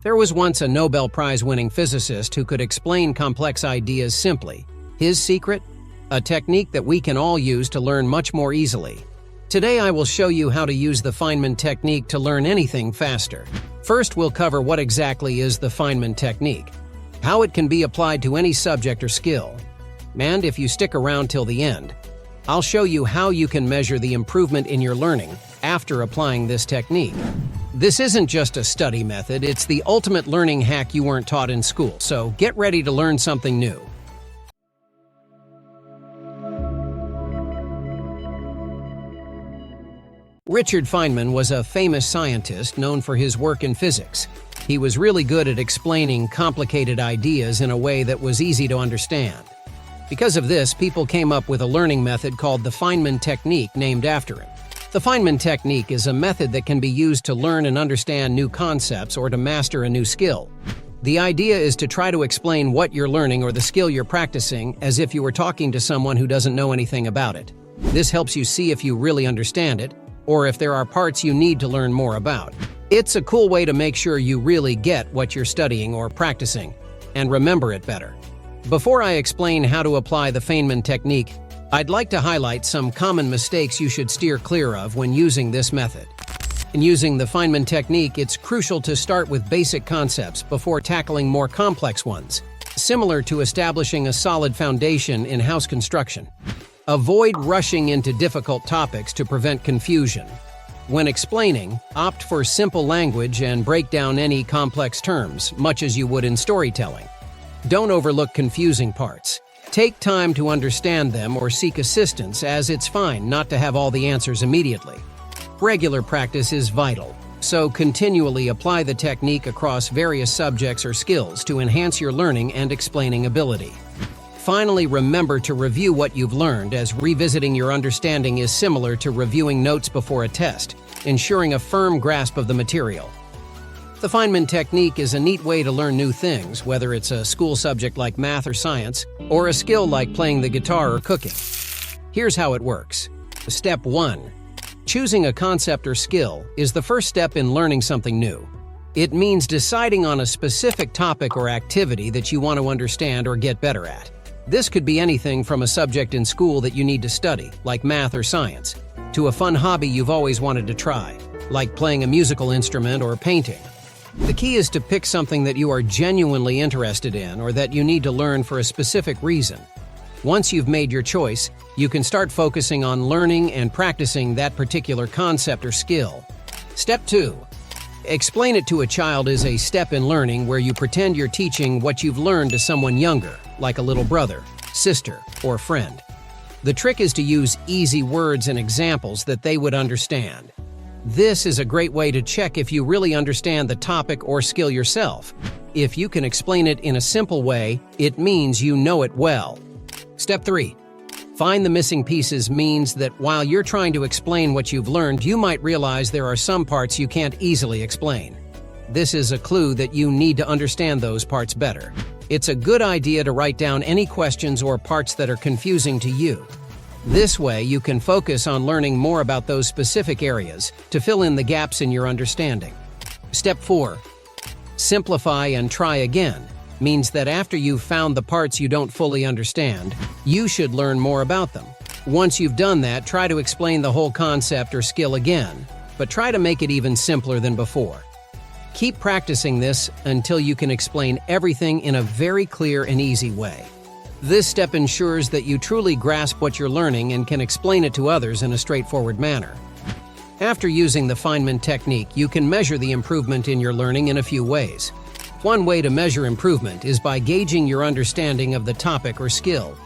There was once a Nobel Prize-winning physicist who could explain complex ideas simply. His secret? A technique that we can all use to learn much more easily. Today I will show you how to use the Feynman technique to learn anything faster. First, we'll cover what exactly is the Feynman technique, how it can be applied to any subject or skill, and if you stick around till the end, I'll show you how you can measure the improvement in your learning after applying this technique. This isn't just a study method, it's the ultimate learning hack you weren't taught in school, so get ready to learn something new. Richard Feynman was a famous scientist known for his work in physics. He was really good at explaining complicated ideas in a way that was easy to understand. Because of this, people came up with a learning method called the Feynman Technique, named after him. The Feynman Technique is a method that can be used to learn and understand new concepts or to master a new skill. The idea is to try to explain what you're learning or the skill you're practicing as if you were talking to someone who doesn't know anything about it. This helps you see if you really understand it, or if there are parts you need to learn more about. It's a cool way to make sure you really get what you're studying or practicing, and remember it better. Before I explain how to apply the Feynman technique, I'd like to highlight some common mistakes you should steer clear of when using this method. In using the Feynman technique, it's crucial to start with basic concepts before tackling more complex ones, similar to establishing a solid foundation in house construction. Avoid rushing into difficult topics to prevent confusion. When explaining, opt for simple language and break down any complex terms, much as you would in storytelling. Don't overlook confusing parts. Take time to understand them or seek assistance, as it's fine not to have all the answers immediately. Regular practice is vital, so continually apply the technique across various subjects or skills to enhance your learning and explaining ability. Finally, remember to review what you've learned, as revisiting your understanding is similar to reviewing notes before a test, ensuring a firm grasp of the material. The Feynman technique is a neat way to learn new things, whether it's a school subject like math or science, or a skill like playing the guitar or cooking. Here's how it works. Step 1. Choosing a concept or skill is the first step in learning something new. It means deciding on a specific topic or activity that you want to understand or get better at. This could be anything from a subject in school that you need to study, like math or science, to a fun hobby you've always wanted to try, like playing a musical instrument or painting. The key is to pick something that you are genuinely interested in or that you need to learn for a specific reason. Once you've made your choice, you can start focusing on learning and practicing that particular concept or skill. Step 2. Explain it to a child is a step in learning where you pretend you're teaching what you've learned to someone younger, like a little brother, sister, or friend. The trick is to use easy words and examples that they would understand. This is a great way to check if you really understand the topic or skill yourself. If you can explain it in a simple way, it means you know it well. Step 3. Find the missing pieces means that while you're trying to explain what you've learned, you might realize there are some parts you can't easily explain. This is a clue that you need to understand those parts better. It's a good idea to write down any questions or parts that are confusing to you. This way, you can focus on learning more about those specific areas to fill in the gaps in your understanding. Step 4. Simplify and try again means that after you've found the parts you don't fully understand, you should learn more about them. Once you've done that, try to explain the whole concept or skill again, but try to make it even simpler than before. Keep practicing this until you can explain everything in a very clear and easy way. This step ensures that you truly grasp what you're learning and can explain it to others in a straightforward manner. After using the Feynman technique, you can measure the improvement in your learning in a few ways. One way to measure improvement is by gauging your understanding of the topic or skill.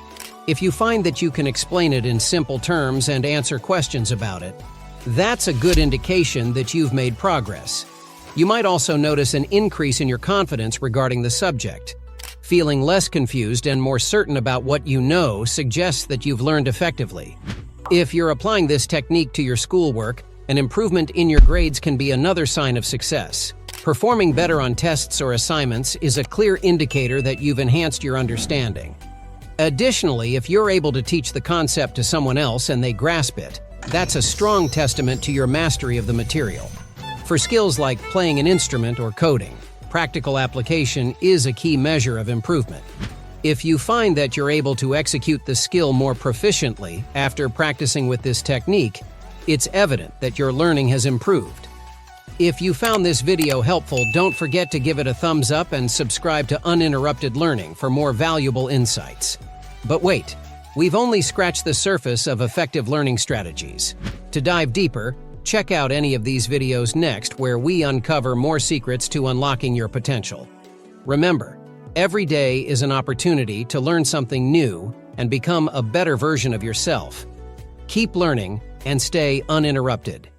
If you find that you can explain it in simple terms and answer questions about it, that's a good indication that you've made progress. You might also notice an increase in your confidence regarding the subject. Feeling less confused and more certain about what you know suggests that you've learned effectively. If you're applying this technique to your schoolwork, an improvement in your grades can be another sign of success. Performing better on tests or assignments is a clear indicator that you've enhanced your understanding. Additionally, if you're able to teach the concept to someone else and they grasp it, that's a strong testament to your mastery of the material. For skills like playing an instrument or coding, practical application is a key measure of improvement. If you find that you're able to execute the skill more proficiently after practicing with this technique, it's evident that your learning has improved. If you found this video helpful, don't forget to give it a thumbs up and subscribe to Uninterrupted Learning for more valuable insights. But wait, we've only scratched the surface of effective learning strategies. To dive deeper, check out any of these videos next where we uncover more secrets to unlocking your potential. Remember, every day is an opportunity to learn something new and become a better version of yourself. Keep learning and stay uninterrupted.